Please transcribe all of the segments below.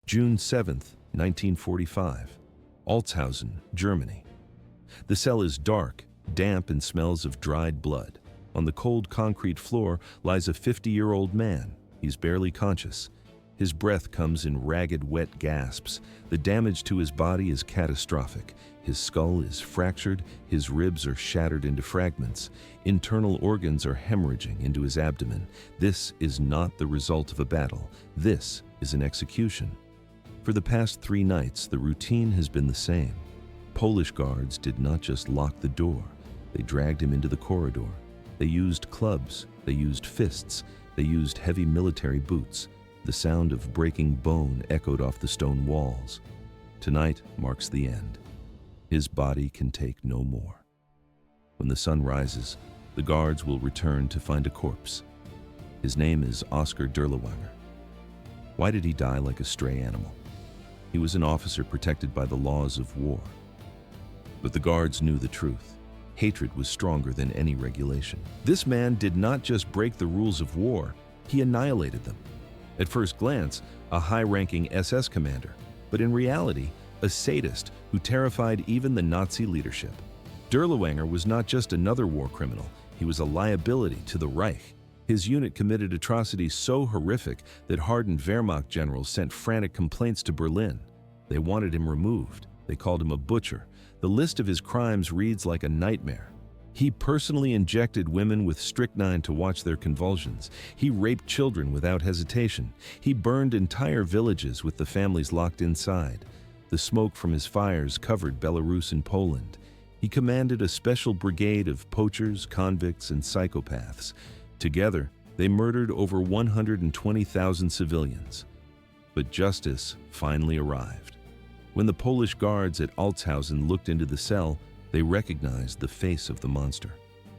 June 7th, 1945. Altshausen, Germany. The cell is dark, damp, and smells of dried blood. On the cold concrete floor lies a 50-year-old man. He's barely conscious. His breath comes in ragged, wet gasps. The damage to his body is catastrophic. His skull is fractured, his ribs are shattered into fragments. Internal organs are hemorrhaging into his abdomen. This is not the result of a battle. This is an execution. For the past 3 nights, the routine has been the same. Polish guards did not just lock the door. They dragged him into the corridor. They used clubs, they used fists, they used heavy military boots. The sound of breaking bone echoed off the stone walls. Tonight marks the end. His body can take no more. When the sun rises, the guards will return to find a corpse. His name is Oskar Dirlewanger. Why did he die like a stray animal? He was an officer protected by the laws of war. But the guards knew the truth. Hatred was stronger than any regulation. This man did not just break the rules of war, he annihilated them. At first glance, a high-ranking SS commander, but in reality, a sadist who terrified even the Nazi leadership. Dirlewanger was not just another war criminal, he was a liability to the Reich. His unit committed atrocities so horrific that hardened Wehrmacht generals sent frantic complaints to Berlin. They wanted him removed. They called him a butcher. The list of his crimes reads like a nightmare. He personally injected women with strychnine to watch their convulsions. He raped children without hesitation. He burned entire villages with the families locked inside. The smoke from his fires covered Belarus and Poland. He commanded a special brigade of poachers, convicts, and psychopaths. Together, they murdered over 120,000 civilians. But justice finally arrived. When the Polish guards at Altshausen looked into the cell, they recognized the face of the monster.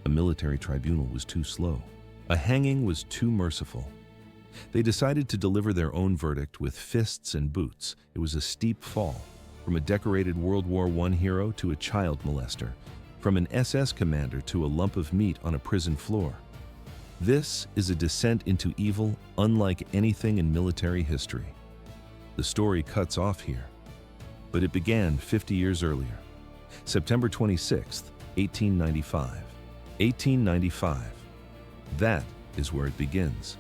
A military tribunal was too slow. A hanging was too merciful. They decided to deliver their own verdict with fists and boots. It was a steep fall, from a decorated World War I hero to a child molester, from an SS commander to a lump of meat on a prison floor. This is a descent into evil unlike anything in military history. The story cuts off here, but it began 50 years earlier. September 26, 1895. 1895. That is where it begins.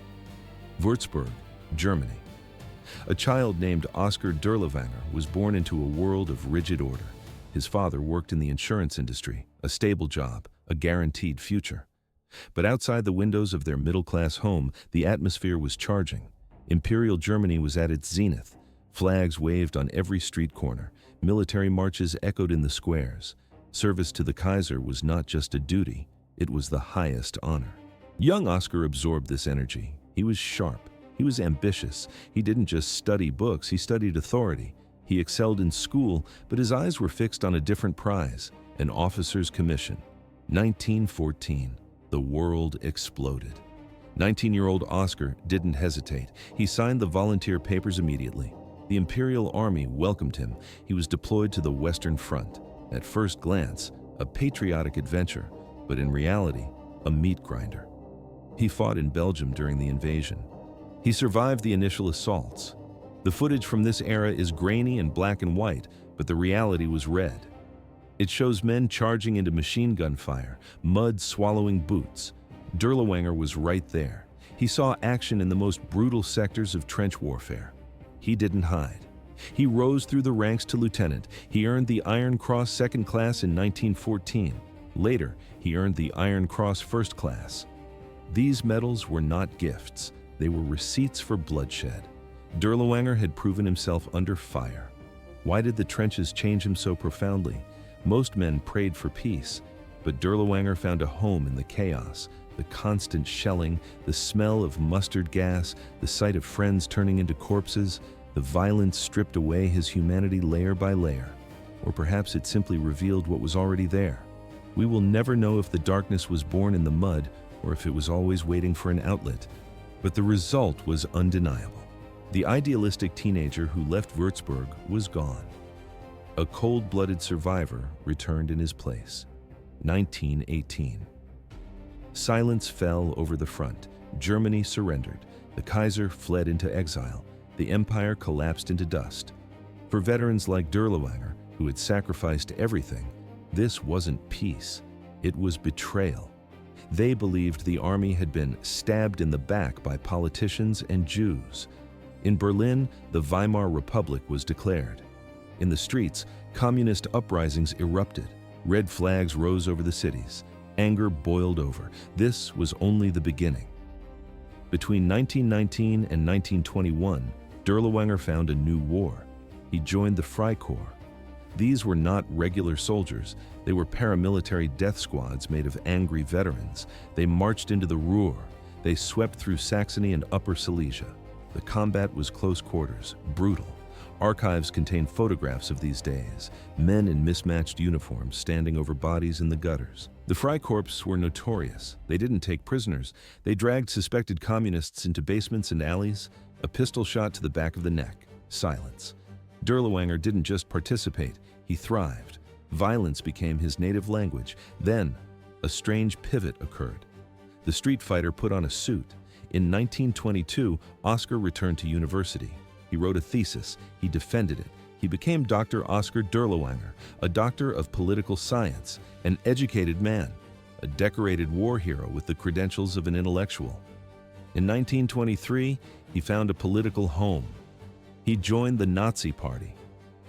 Würzburg, Germany. A child named Oskar Dirlewanger was born into a world of rigid order. His father worked in the insurance industry, a stable job, a guaranteed future. But outside the windows of their middle-class home, the atmosphere was charging. Imperial Germany was at its zenith. Flags waved on every street corner. Military marches echoed in the squares. Service to the Kaiser was not just a duty, it was the highest honor. Young Oskar absorbed this energy. He was sharp. He was ambitious. He didn't just study books, he studied authority. He excelled in school, but his eyes were fixed on a different prize, an officer's commission. 1914. The world exploded. 19-year-old Oskar didn't hesitate. He signed the volunteer papers immediately. The Imperial Army welcomed him. He was deployed to the Western Front. At first glance, a patriotic adventure, but in reality, a meat grinder. He fought in Belgium during the invasion. He survived the initial assaults. The footage from this era is grainy and black and white, but the reality was red. It shows men charging into machine gun fire, mud swallowing boots. Dirlewanger was right there. He saw action in the most brutal sectors of trench warfare. He didn't hide. He rose through the ranks to lieutenant. He earned the Iron Cross Second Class in 1914. Later, he earned the Iron Cross First Class. These medals were not gifts. They were receipts for bloodshed. Dirlewanger had proven himself under fire. Why did the trenches change him so profoundly? Most men prayed for peace, but Dirlewanger found a home in the chaos, the constant shelling, the smell of mustard gas, the sight of friends turning into corpses. The violence stripped away his humanity layer by layer. Or perhaps it simply revealed what was already there. We will never know if the darkness was born in the mud or if it was always waiting for an outlet. But the result was undeniable. The idealistic teenager who left Würzburg was gone. A cold-blooded survivor returned in his place. 1918. Silence fell over the front. Germany surrendered. The Kaiser fled into exile. the empire collapsed into dust. For veterans like Dirlewanger, who had sacrificed everything, this wasn't peace, it was betrayal. They believed the army had been stabbed in the back by politicians and Jews. In Berlin, the Weimar Republic was declared. In the streets, communist uprisings erupted. Red flags rose over the cities. Anger boiled over. This was only the beginning. Between 1919 and 1921, Dirlewanger found a new war. He joined the Freikorps. These were not regular soldiers. They were paramilitary death squads made of angry veterans. They marched into the Ruhr. They swept through Saxony and Upper Silesia. The combat was close quarters, brutal. Archives contain photographs of these days, men in mismatched uniforms standing over bodies in the gutters. The Freikorps were notorious. They didn't take prisoners. They dragged suspected communists into basements and alleys, a pistol shot to the back of the neck. Silence. Dirlewanger didn't just participate, he thrived. Violence became his native language. Then, a strange pivot occurred. The street fighter put on a suit. In 1922, Oskar returned to university. He wrote a thesis. He defended it. He became Dr. Oskar Dirlewanger, a doctor of political science, an educated man, a decorated war hero with the credentials of an intellectual. In 1923, he found a political home. He joined the Nazi Party.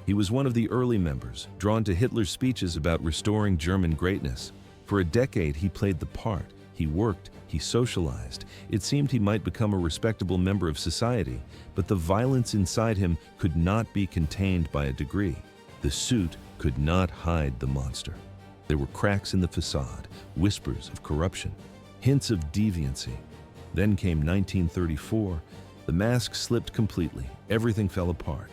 He was one of the early members, drawn to Hitler's speeches about restoring German greatness. For a decade, he played the part. He worked, he socialized. It seemed he might become a respectable member of society, but the violence inside him could not be contained by a degree. The suit could not hide the monster. There were cracks in the facade, whispers of corruption, hints of deviancy. Then came 1934. The mask slipped completely. Everything fell apart.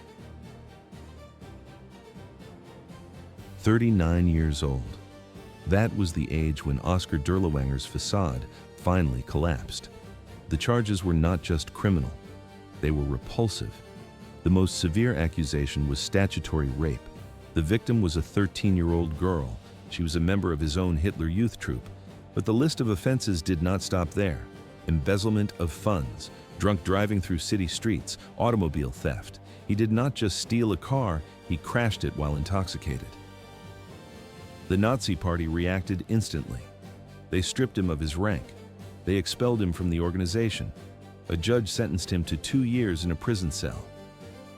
39 years old. That was the age when Oskar Dirlewanger's facade finally collapsed. The charges were not just criminal, they were repulsive. The most severe accusation was statutory rape. The victim was a 13-year-old girl. She was a member of his own Hitler Youth Troop. But the list of offenses did not stop there. Embezzlement of funds, drunk driving through city streets, automobile theft. He did not just steal a car, he crashed it while intoxicated. The Nazi Party reacted instantly. They stripped him of his rank. They expelled him from the organization. A judge sentenced him to 2 years in a prison cell.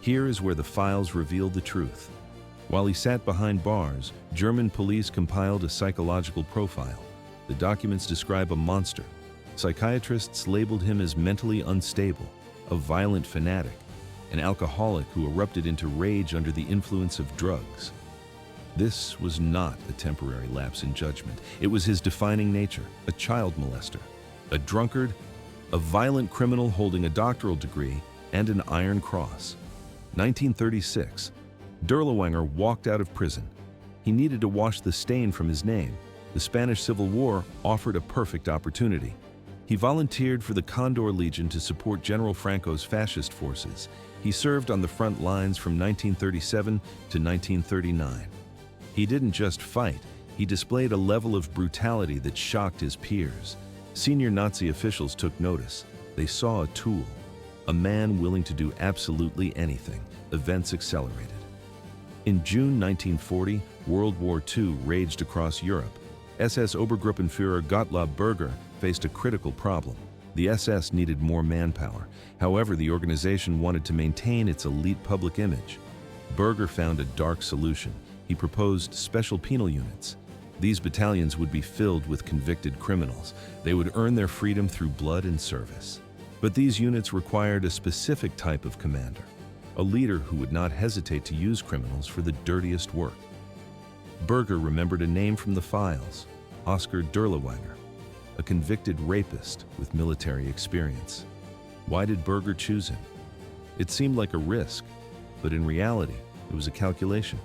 Here is where the files revealed the truth. While he sat behind bars, German police compiled a psychological profile. The documents describe a monster. Psychiatrists labeled him as mentally unstable, a violent fanatic, an alcoholic who erupted into rage under the influence of drugs. This was not a temporary lapse in judgment. It was his defining nature, a child molester, a drunkard, a violent criminal holding a doctoral degree and an Iron Cross. 1936, Dirlewanger walked out of prison. He needed to wash the stain from his name. The Spanish Civil War offered a perfect opportunity. He volunteered for the Condor Legion to support General Franco's fascist forces. He served on the front lines from 1937 to 1939. He didn't just fight, he displayed a level of brutality that shocked his peers. Senior Nazi officials took notice. They saw a tool, a man willing to do absolutely anything. Events accelerated. In June 1940, World War II raged across Europe. SS Obergruppenführer Gottlob Berger faced a critical problem. The SS needed more manpower. However, the organization wanted to maintain its elite public image. Berger found a dark solution. He proposed special penal units. These battalions would be filled with convicted criminals. They would earn their freedom through blood and service. But these units required a specific type of commander, a leader who would not hesitate to use criminals for the dirtiest work. Berger remembered a name from the files, Oskar Dirlewanger, a convicted rapist with military experience. Why did Berger choose him? It seemed like a risk, but in reality, it was a calculation.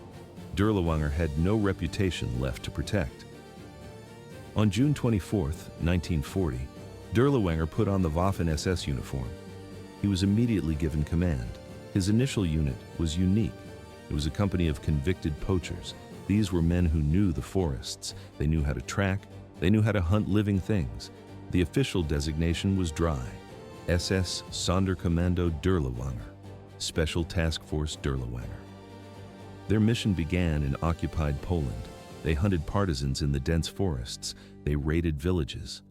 Dirlewanger had no reputation left to protect. On June 24, 1940, Dirlewanger put on the Waffen-SS uniform. He was immediately given command. His initial unit was unique. It was a company of convicted poachers. These were men who knew the forests. They knew how to track. They knew how to hunt living things. The official designation was dry, SS Sonderkommando Dirlewanger. Special Task Force Dirlewanger. Their mission began in occupied Poland. They hunted partisans in the dense forests. They raided villages.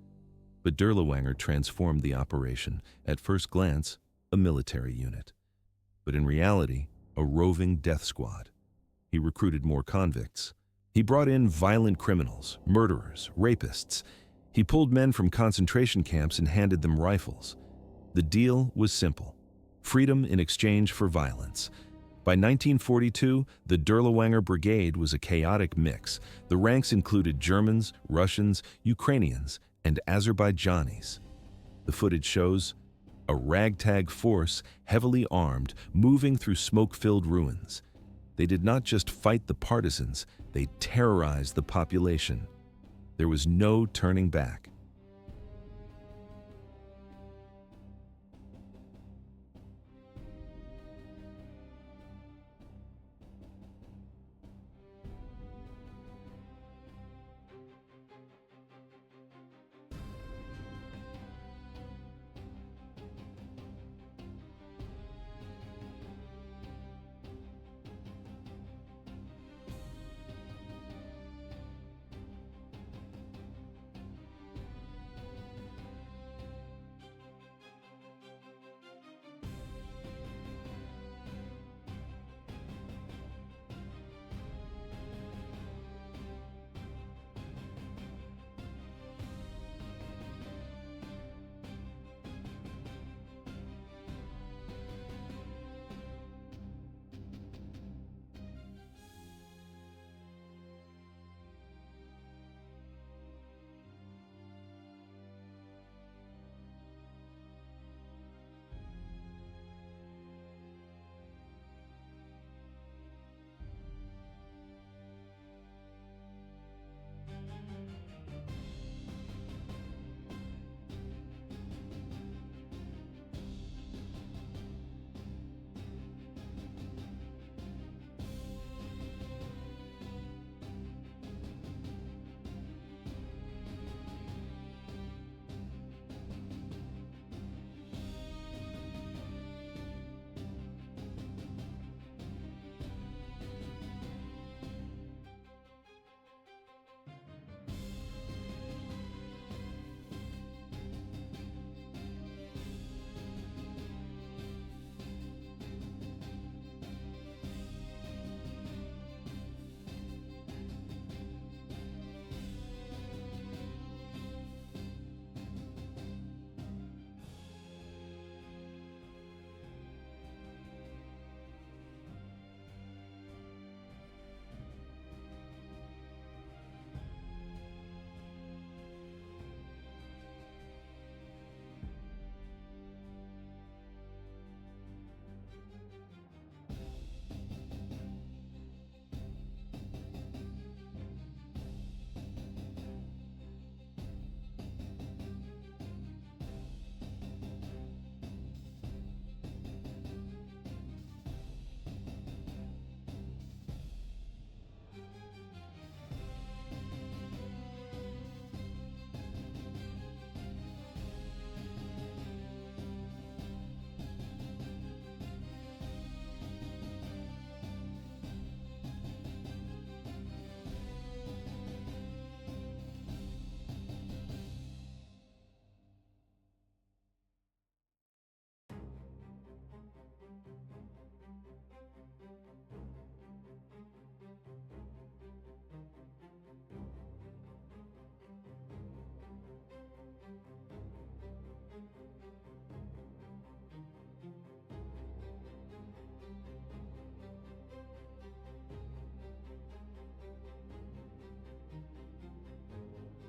But Dirlewanger transformed the operation, at first glance, a military unit. But in reality, a roving death squad. He recruited more convicts. He brought in violent criminals, murderers, rapists. He pulled men from concentration camps and handed them rifles. The deal was simple: freedom in exchange for violence. By 1942, the Dirlewanger Brigade was a chaotic mix. The ranks included Germans, Russians, Ukrainians, and Azerbaijanis. The footage shows a ragtag force, heavily armed, moving through smoke-filled ruins. They did not just fight the partisans, they terrorized the population. There was no turning back.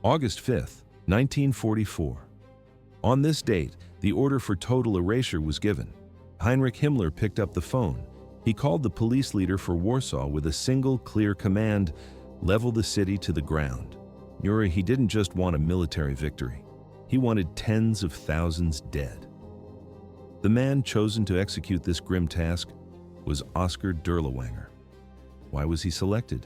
August 5th, 1944. On this date, the order for total erasure was given. Heinrich Himmler picked up the phone. He called the police leader for Warsaw with a single clear command: level the city to the ground. He didn't just want a military victory. He wanted tens of thousands dead. The man chosen to execute this grim task was Oskar Dirlewanger. Why was he selected?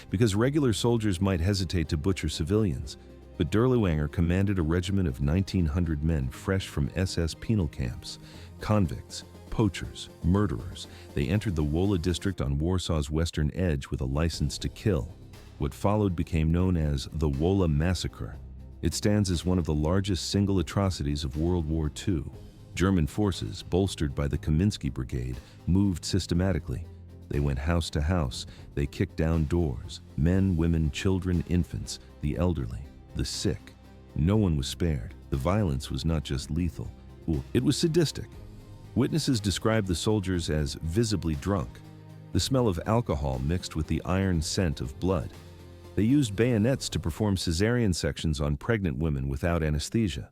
Because regular soldiers might hesitate to butcher civilians, but Dirlewanger commanded a regiment of 1,900 men fresh from SS penal camps, convicts, Poachers, murderers, they entered the Wola district on Warsaw's western edge with a license to kill. What followed became known as the Wola Massacre. It stands as one of the largest single atrocities of World War II. German forces, bolstered by the Kaminsky Brigade, moved systematically. They went house to house. They kicked down doors. Men, women, children, infants, the elderly, the sick. No one was spared. The violence was not just lethal. It was sadistic. Witnesses described the soldiers as visibly drunk. The smell of alcohol mixed with the iron scent of blood. They used bayonets to perform cesarean sections on pregnant women without anesthesia.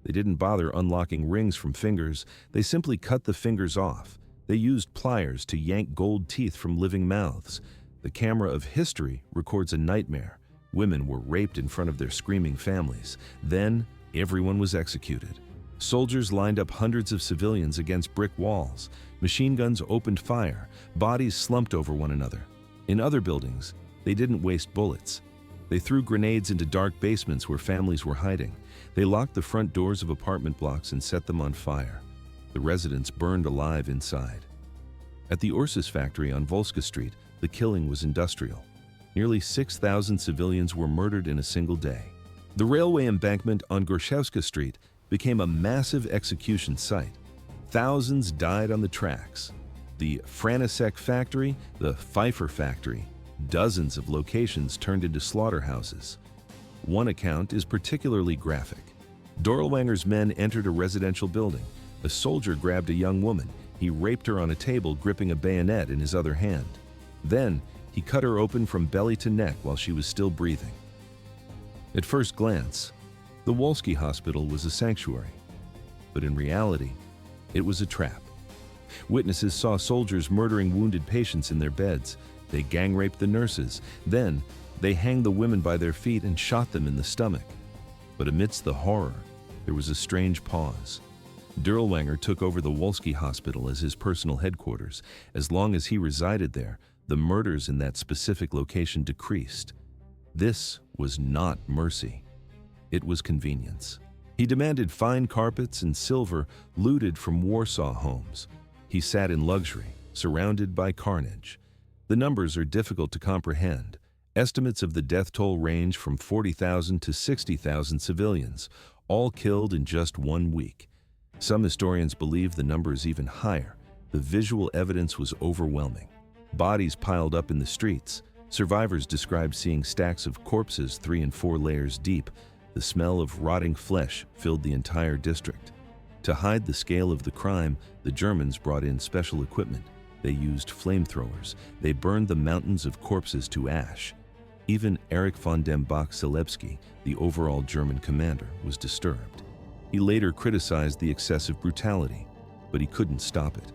They didn't bother unlocking rings from fingers. They simply cut the fingers off. They used pliers to yank gold teeth from living mouths. The camera of history records a nightmare. Women were raped in front of their screaming families. Then, everyone was executed. Soldiers lined up hundreds of civilians against brick walls. Machine guns opened fire. Bodies slumped over one another. In other buildings, they didn't waste bullets. They threw grenades into dark basements where families were hiding. They locked the front doors of apartment blocks and set them on fire. The residents burned alive inside. At the Ursus factory on Volska Street, the killing was industrial. Nearly 6,000 civilians were murdered in a single day. The railway embankment on Gorszewska Street became a massive execution site. Thousands died on the tracks. The Franisek factory, the Pfeiffer factory, dozens of locations turned into slaughterhouses. One account is particularly graphic. Dirlewanger's men entered a residential building. A soldier grabbed a young woman. He raped her on a table, gripping a bayonet in his other hand. Then, he cut her open from belly to neck while she was still breathing. At first glance, the Wolski Hospital was a sanctuary. But in reality, it was a trap. Witnesses saw soldiers murdering wounded patients in their beds. They gang-raped the nurses. Then, they hanged the women by their feet and shot them in the stomach. But amidst the horror, there was a strange pause. Dirlewanger took over the Wolski Hospital as his personal headquarters. As long as he resided there, the murders in that specific location decreased. This was not mercy. It was convenience. He demanded fine carpets and silver looted from Warsaw homes. He sat in luxury, surrounded by carnage. The numbers are difficult to comprehend. Estimates of the death toll range from 40,000 to 60,000 civilians, all killed in just 1 week. Some historians believe the number is even higher. The visual evidence was overwhelming. Bodies piled up in the streets. Survivors described seeing stacks of corpses 3 and 4 layers deep. The smell of rotting flesh filled the entire district. To hide the scale of the crime, the Germans brought in special equipment. They used flamethrowers. They burned the mountains of corpses to ash. Even Erich von dem Bach-Selewski, the overall German commander, was disturbed. He later criticized the excessive brutality, but he couldn't stop it.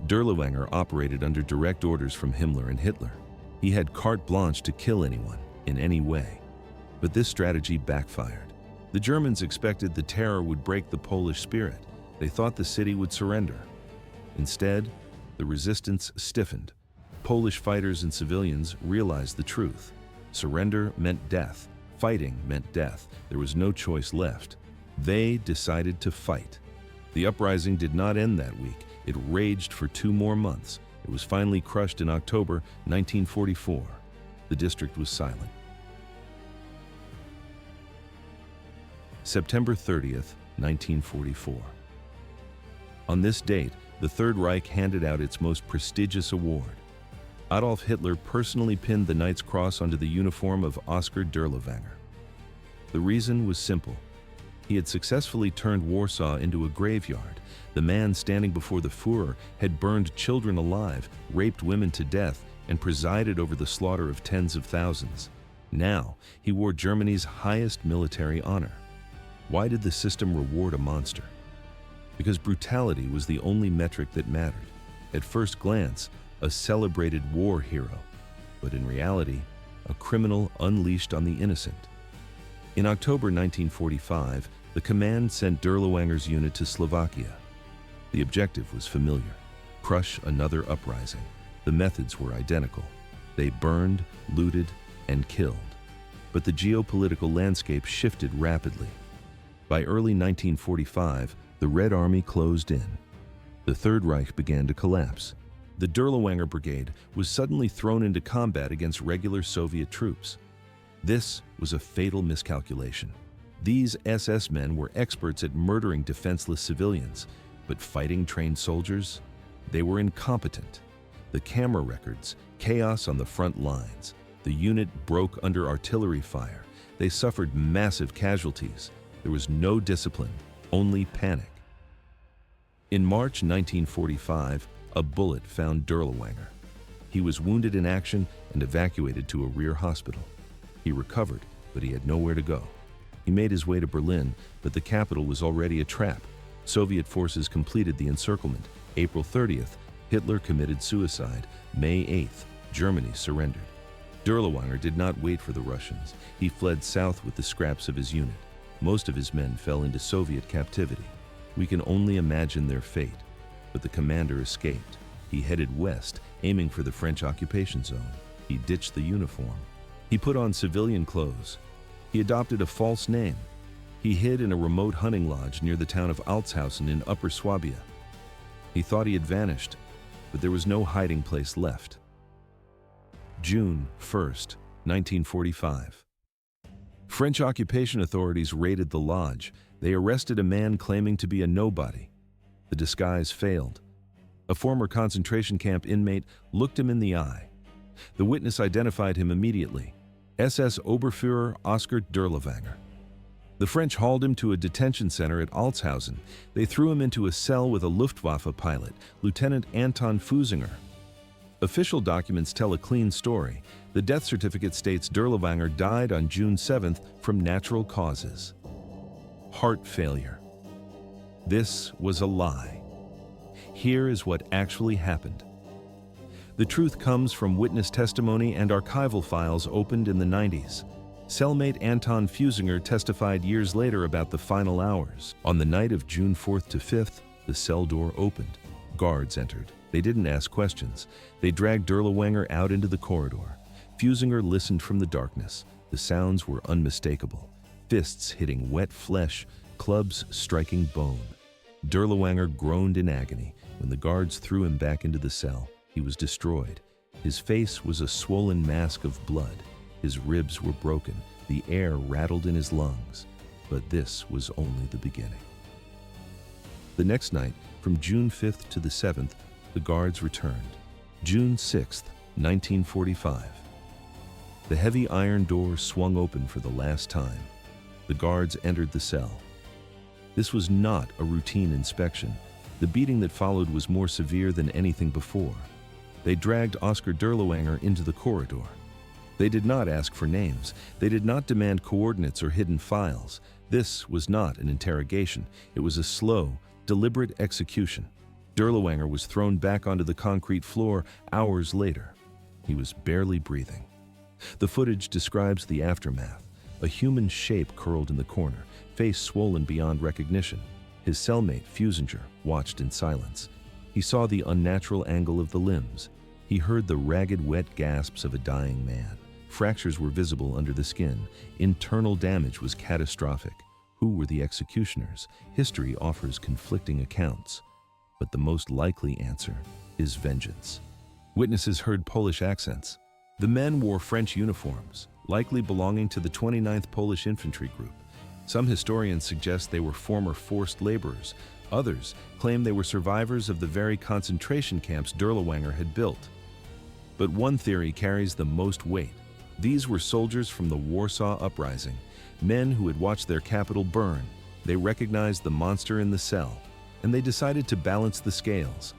Dirlewanger operated under direct orders from Himmler and Hitler. He had carte blanche to kill anyone, in any way. But this strategy backfired. The Germans expected the terror would break the Polish spirit. They thought the city would surrender. Instead, the resistance stiffened. Polish fighters and civilians realized the truth. Surrender meant death. Fighting meant death. There was no choice left. They decided to fight. The uprising did not end that week. It raged for 2 more months. It was finally crushed in October 1944. The district was silent. September 30th, 1944. On this date, the Third Reich handed out its most prestigious award. Adolf Hitler personally pinned the Knight's Cross onto the uniform of Oskar Dirlewanger. The reason was simple. He had successfully turned Warsaw into a graveyard. The man standing before the Führer had burned children alive, raped women to death, and presided over the slaughter of tens of thousands. Now, he wore Germany's highest military honor. Why did the system reward a monster? Because brutality was the only metric that mattered. At first glance, a celebrated war hero, but in reality, a criminal unleashed on the innocent. In October 1945, the command sent Dirlewanger's unit to Slovakia. The objective was familiar: crush another uprising. The methods were identical. They burned, looted, and killed. But the geopolitical landscape shifted rapidly. By early 1945, the Red Army closed in. The Third Reich began to collapse. The Dirlewanger Brigade was suddenly thrown into combat against regular Soviet troops. This was a fatal miscalculation. These SS men were experts at murdering defenseless civilians, but fighting trained soldiers? They were incompetent. The camera records, chaos on the front lines. The unit broke under artillery fire. They suffered massive casualties. There was no discipline, only panic. In March 1945, a bullet found Dirlewanger. He was wounded in action and evacuated to a rear hospital. He recovered, but he had nowhere to go. He made his way to Berlin, but the capital was already a trap. Soviet forces completed the encirclement. April 30th, Hitler committed suicide. May 8th, Germany surrendered. Dirlewanger did not wait for the Russians. He fled south with the scraps of his unit. Most of his men fell into Soviet captivity. We can only imagine their fate. But the commander escaped. He headed west, aiming for the French occupation zone. He ditched the uniform. He put on civilian clothes. He adopted a false name. He hid in a remote hunting lodge near the town of Altshausen in Upper Swabia. He thought he had vanished, but there was no hiding place left. June 1st, 1945. French occupation authorities raided the lodge. They arrested a man claiming to be a nobody. The disguise failed. A former concentration camp inmate looked him in the eye. The witness identified him immediately: SS Oberfuhrer Oskar Dirlewanger. The French hauled him to a detention center at Altshausen. They threw him into a cell with a Luftwaffe pilot, Lieutenant Anton Fusinger. Official documents tell a clean story. The death certificate states Dirlewanger died on June 7th from natural causes. Heart failure. This was a lie. Here is what actually happened. The truth comes from witness testimony and archival files opened in the 90s. Cellmate Anton Fusinger testified years later about the final hours. On the night of June 4th to 5th, the cell door opened. Guards entered. They didn't ask questions. They dragged Dirlewanger out into the corridor. Fusinger listened from the darkness. The sounds were unmistakable. Fists hitting wet flesh, clubs striking bone. Dirlewanger groaned in agony. When the guards threw him back into the cell, he was destroyed. His face was a swollen mask of blood. His ribs were broken. The air rattled in his lungs. But this was only the beginning. The next night, from June 5th to the 7th, the guards returned. June 6th, 1945. The heavy iron door swung open for the last time. The guards entered the cell. This was not a routine inspection. The beating that followed was more severe than anything before. They dragged Oskar Dirlewanger into the corridor. They did not ask for names. They did not demand coordinates or hidden files. This was not an interrogation. It was a slow, deliberate execution. Dirlewanger was thrown back onto the concrete floor hours later. He was barely breathing. The footage describes the aftermath. A human shape curled in the corner, face swollen beyond recognition. His cellmate, Fusinger, watched in silence. He saw the unnatural angle of the limbs. He heard the ragged, wet gasps of a dying man. Fractures were visible under the skin. Internal damage was catastrophic. Who were the executioners? History offers conflicting accounts. But the most likely answer is vengeance. Witnesses heard Polish accents. The men wore French uniforms, likely belonging to the 29th Polish Infantry Group. Some historians suggest they were former forced laborers. Others claim they were survivors of the very concentration camps Dirlewanger had built. But one theory carries the most weight. These were soldiers from the Warsaw Uprising, men who had watched their capital burn. They recognized the monster in the cell, and they decided to balance the scales.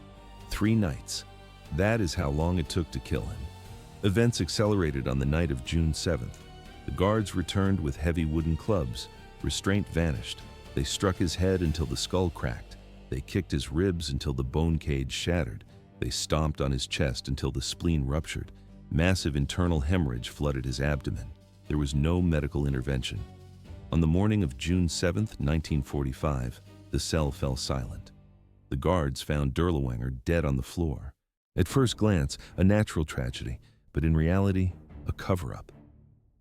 3 nights. That is how long it took to kill him. Events accelerated on the night of June 7th. The guards returned with heavy wooden clubs. Restraint vanished. They struck his head until the skull cracked. They kicked his ribs until the bone cage shattered. They stomped on his chest until the spleen ruptured. Massive internal hemorrhage flooded his abdomen. There was no medical intervention. On the morning of June 7th, 1945, the cell fell silent. The guards found Dirlewanger dead on the floor. At first glance, a natural tragedy, but in reality, a cover-up.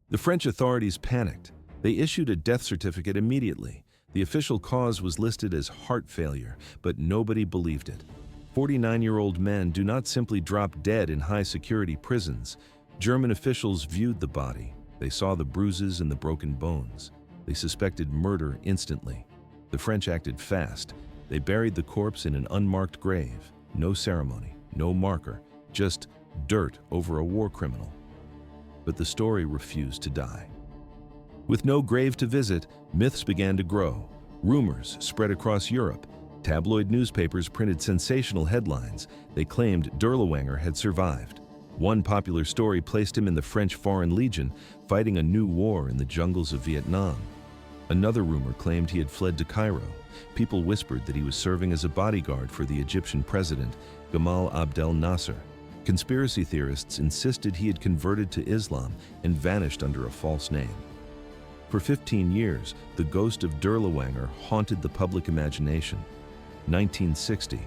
The French authorities panicked. They issued a death certificate immediately. The official cause was listed as heart failure, but nobody believed it. 49-year-old men do not simply drop dead in high-security prisons. German officials viewed the body. They saw the bruises and the broken bones. They suspected murder instantly. The French acted fast. They buried the corpse in an unmarked grave. No ceremony, no marker, just dirt over a war criminal. But the story refused to die. With no grave to visit, myths began to grow. Rumors spread across Europe. Tabloid newspapers printed sensational headlines. They claimed Dirlewanger had survived. One popular story placed him in the French Foreign Legion, fighting a new war in the jungles of Vietnam. Another rumor claimed he had fled to Cairo. People whispered that he was serving as a bodyguard for the Egyptian president, Gamal Abdel Nasser. Conspiracy theorists insisted he had converted to Islam and vanished under a false name. For 15 years, the ghost of Dirlewanger haunted the public imagination. 1960.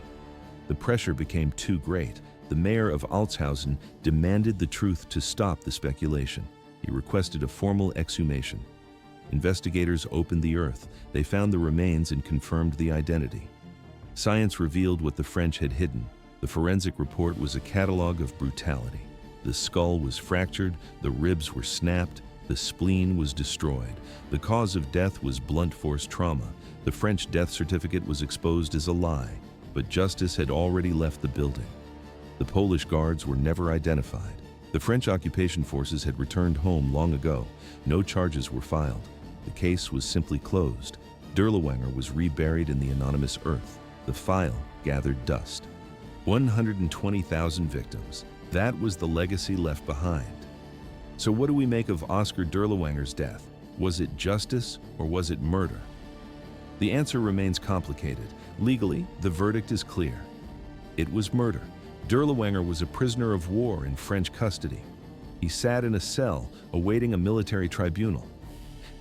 The pressure became too great. The mayor of Altshausen demanded the truth to stop the speculation. He requested a formal exhumation. Investigators opened the earth. They found the remains and confirmed the identity. Science revealed what the French had hidden. The forensic report was a catalog of brutality. The skull was fractured, the ribs were snapped, the spleen was destroyed. The cause of death was blunt force trauma. The French death certificate was exposed as a lie, but justice had already left the building. The Polish guards were never identified. The French occupation forces had returned home long ago. No charges were filed. The case was simply closed. Dirlewanger was reburied in the anonymous earth. The file gathered dust. 120,000 victims. That was the legacy left behind. So what do we make of Oskar Dirlewanger's death? Was it justice or was it murder? The answer remains complicated. Legally, the verdict is clear. It was murder. Dirlewanger was a prisoner of war in French custody. He sat in a cell awaiting a military tribunal.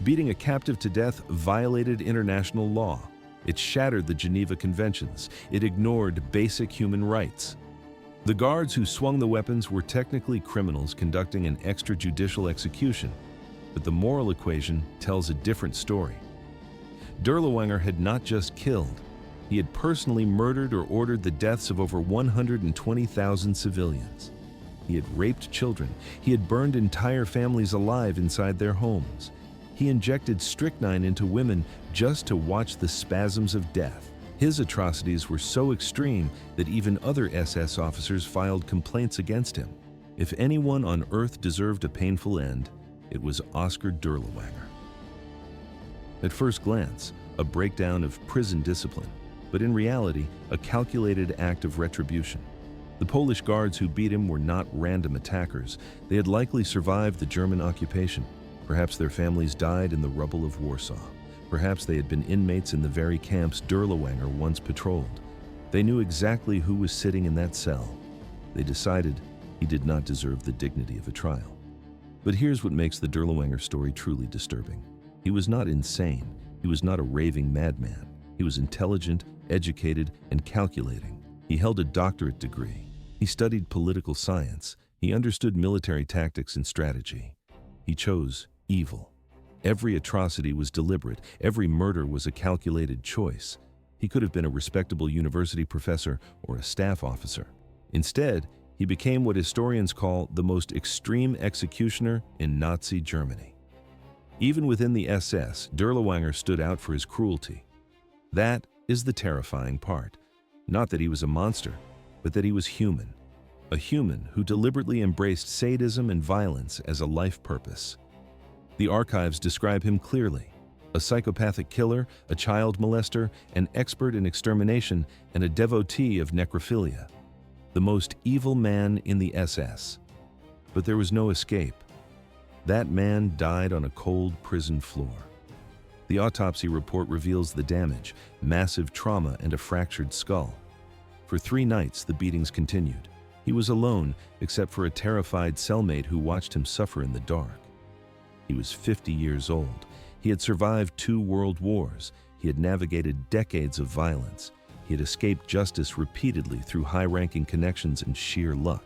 Beating a captive to death violated international law. It shattered the Geneva Conventions. It ignored basic human rights. The guards who swung the weapons were technically criminals conducting an extrajudicial execution, but the moral equation tells a different story. Dirlewanger had not just killed, he had personally murdered or ordered the deaths of over 120,000 civilians. He had raped children. He had burned entire families alive inside their homes. He injected strychnine into women just to watch the spasms of death. His atrocities were so extreme that even other SS officers filed complaints against him. If anyone on earth deserved a painful end, it was Oskar Dirlewanger. At first glance, a breakdown of prison discipline, but in reality, a calculated act of retribution. The Polish guards who beat him were not random attackers. They had likely survived the German occupation. Perhaps their families died in the rubble of Warsaw. Perhaps they had been inmates in the very camps Dirlewanger once patrolled. They knew exactly who was sitting in that cell. They decided he did not deserve the dignity of a trial. But here's what makes the Dirlewanger story truly disturbing. He was not insane. He was not a raving madman. He was intelligent, educated, and calculating. He held a doctorate degree. He studied political science. He understood military tactics and strategy. He chose evil. Every atrocity was deliberate. Every murder was a calculated choice. He could have been a respectable university professor or a staff officer. Instead, he became what historians call the most extreme executioner in Nazi Germany. Even within the SS, Dirlewanger stood out for his cruelty. That is the terrifying part. Not that he was a monster, but that he was human. A human who deliberately embraced sadism and violence as a life purpose. The archives describe him clearly. A psychopathic killer, a child molester, an expert in extermination, and a devotee of necrophilia. The most evil man in the SS. But there was no escape. That man died on a cold prison floor. The autopsy report reveals the damage, massive trauma, and a fractured skull. For 3 nights, the beatings continued. He was alone, except for a terrified cellmate who watched him suffer in the dark. He was 50 years old. He had survived 2 world wars. He had navigated decades of violence. He had escaped justice repeatedly through high-ranking connections and sheer luck.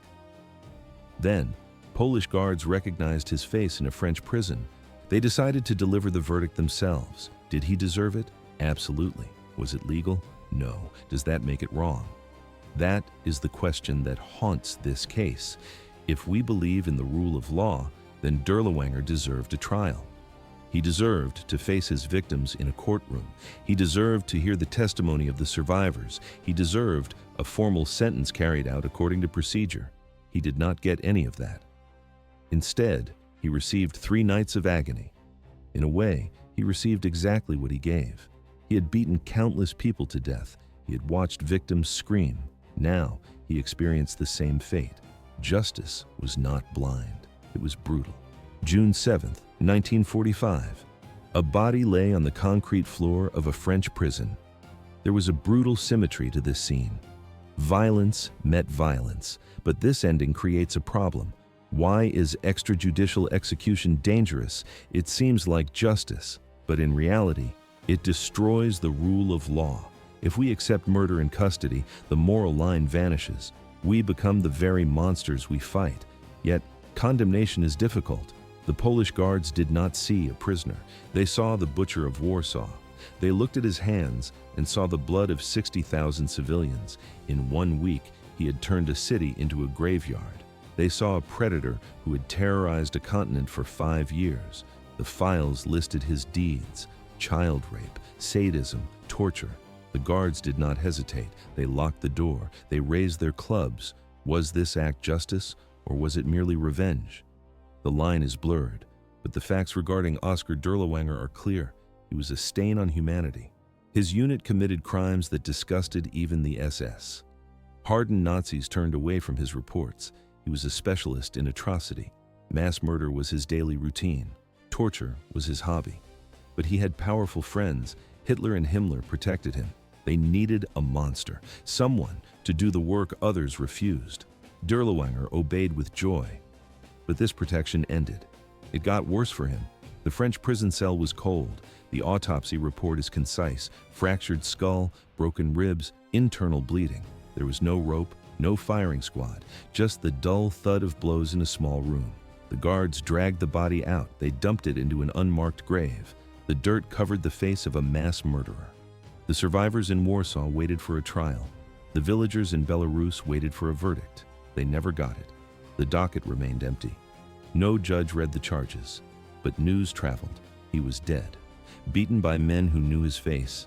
Then, Polish guards recognized his face in a French prison. They decided to deliver the verdict themselves. Did he deserve it? Absolutely. Was it legal? No. Does that make it wrong? That is the question that haunts this case. If we believe in the rule of law, then Dirlewanger deserved a trial. He deserved to face his victims in a courtroom. He deserved to hear the testimony of the survivors. He deserved a formal sentence carried out according to procedure. He did not get any of that. Instead, he received 3 nights of agony. In a way, he received exactly what he gave. He had beaten countless people to death. He had watched victims scream. Now, he experienced the same fate. Justice was not blind. It was brutal. June 7th, 1945. A body lay on the concrete floor of a French prison. There was a brutal symmetry to this scene. Violence met violence, but this ending creates a problem. Why is extrajudicial execution dangerous? It seems like justice, but in reality, it destroys the rule of law. If we accept murder in custody, the moral line vanishes. We become the very monsters we fight. Yet, condemnation is difficult. The Polish guards did not see a prisoner. They saw the butcher of Warsaw. They looked at his hands and saw the blood of 60,000 civilians. In 1 week, he had turned a city into a graveyard. They saw a predator who had terrorized a continent for 5 years. The files listed his deeds: child rape, sadism, torture. The guards did not hesitate. They locked the door. They raised their clubs. Was this act justice, or was it merely revenge? The line is blurred, but the facts regarding Oskar Dirlewanger are clear. He was a stain on humanity. His unit committed crimes that disgusted even the SS. Hardened Nazis turned away from his reports. He was a specialist in atrocity. Mass murder was his daily routine. Torture was his hobby. But he had powerful friends. Hitler and Himmler protected him. They needed a monster, someone to do the work others refused. Dirlewanger obeyed with joy. But this protection ended. It got worse for him. The French prison cell was cold. The autopsy report is concise: fractured skull, broken ribs, internal bleeding. There was no rope, no firing squad, just the dull thud of blows in a small room. The guards dragged the body out. They dumped it into an unmarked grave. The dirt covered the face of a mass murderer. The survivors in Warsaw waited for a trial. The villagers in Belarus waited for a verdict. They never got it. The docket remained empty. No judge read the charges, but news traveled. He was dead, beaten by men who knew his face.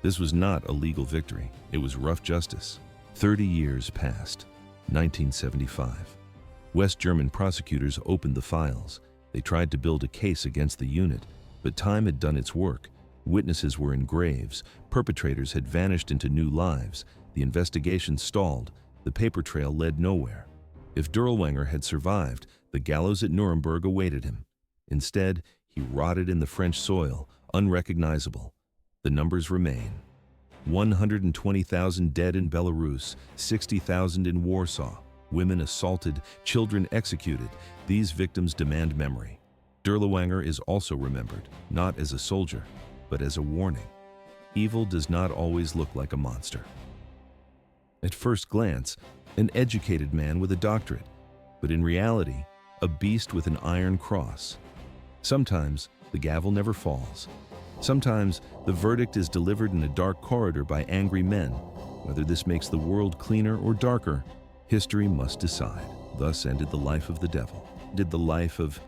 This was not a legal victory. It was rough justice. 30 years passed. 1975. West German prosecutors opened the files. They tried to build a case against the unit, but time had done its work. Witnesses were in graves. Perpetrators had vanished into new lives. The investigation stalled. The paper trail led nowhere. If Dirlewanger had survived, the gallows at Nuremberg awaited him. Instead, he rotted in the French soil, unrecognizable. The numbers remain: 120,000 dead in Belarus, 60,000 in Warsaw, women assaulted, children executed. These victims demand memory. Dirlewanger is also remembered, not as a soldier, but as a warning. Evil does not always look like a monster. At first glance, an educated man with a doctorate, but in reality, a beast with an iron cross. Sometimes the gavel never falls. Sometimes the verdict is delivered in a dark corridor by angry men. Whether this makes the world cleaner or darker, history must decide. Thus ended the life of the devil. Did the life of